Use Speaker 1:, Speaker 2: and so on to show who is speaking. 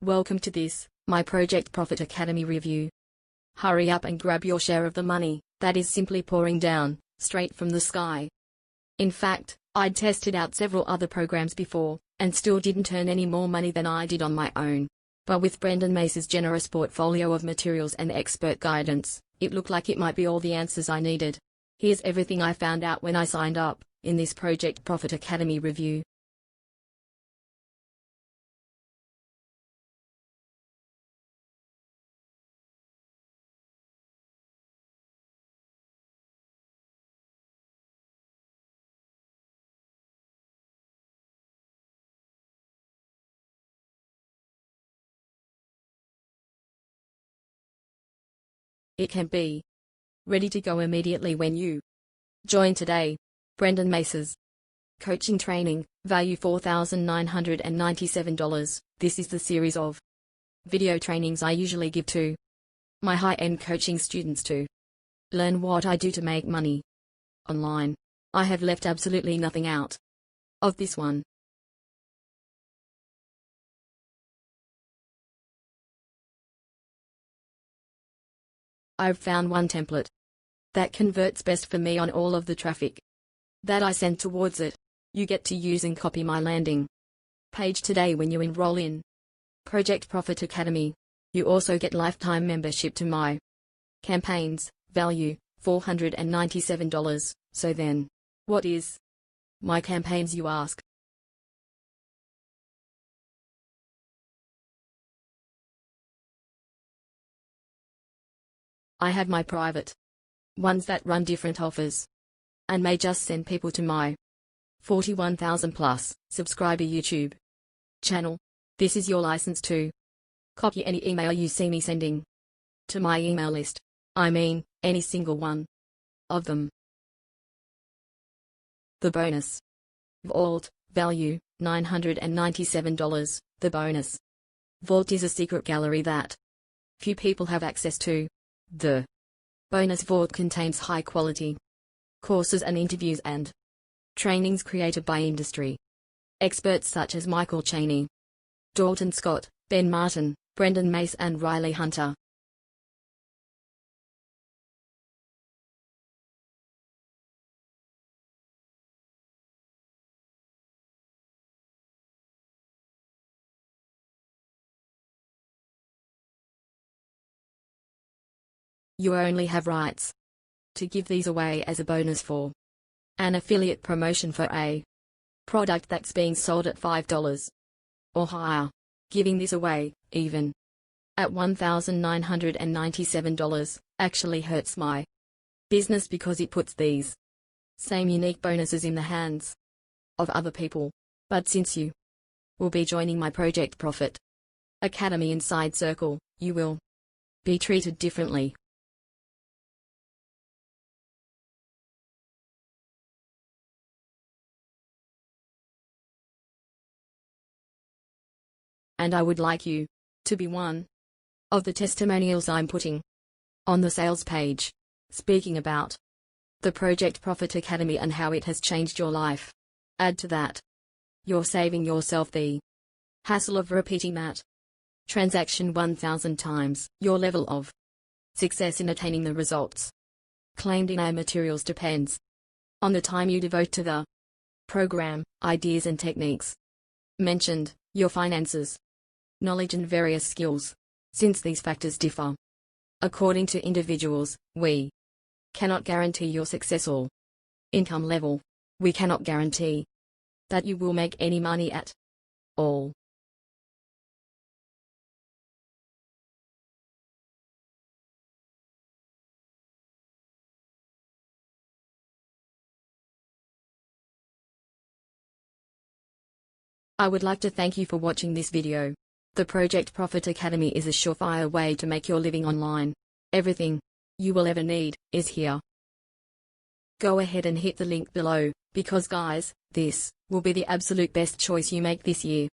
Speaker 1: Welcome to this, my Project Profit Academy review. Hurry up and grab your share of the money that is simply pouring down, straight from the sky. In fact, I'd tested out several other programs before, and still didn't earn any more money than I did on my own. But with Brendan Mace's generous portfolio of materials and expert guidance, it looked like it might be all the answers I needed. Here's everything I found out when I signed up, in this Project Profit Academy review. It can be ready to go immediately when you join today. Brendan Mace's coaching training, value $4,997. This is the series of video trainings I usually give to my high-end coaching students to learn what I do to make money online. I have left absolutely nothing out of this one. I've found one template that converts best for me on all of the traffic that I send towards it. You get to use and copy my landing page today when you enroll in Project Profit Academy. You also get lifetime membership to my campaigns, value $497. So then, what is my campaigns, you ask? I have my private ones that run different offers and may just send people to my 41,000 plus subscriber YouTube channel. This is your license to copy any email you see me sending to my email list. I mean, any single one of them. The bonus vault, value $997. The bonus vault is a secret gallery that few people have access to. The bonus vault contains high-quality courses and interviews and trainings created by industry experts such as Michael Chaney, Dalton Scott, Ben Martin, Brendan Mace and Riley Hunter. You only have rights to give these away as a bonus for an affiliate promotion for a product that's being sold at $5 or higher. Giving this away, even at $1,997, actually hurts my business because it puts these same unique bonuses in the hands of other people. But since you will be joining my Project Profit Academy Inside Circle, you will be treated differently. And I would like you to be one of the testimonials I'm putting on the sales page, speaking about the Project Profit Academy and how it has changed your life. Add to that, you're saving yourself the hassle of repeating that transaction 1,000 times. Your level of success in attaining the results claimed in our materials depends on the time you devote to the program, ideas and techniques mentioned, your finances, knowledge and various skills. Since these factors differ according to individuals, we cannot guarantee your success or income level. We cannot guarantee that you will make any money at all. I would like to thank you for watching this video. The Project Profit Academy is a surefire way to make your living online. Everything you will ever need is here. Go ahead and hit the link below, because guys, this will be the absolute best choice you make this year.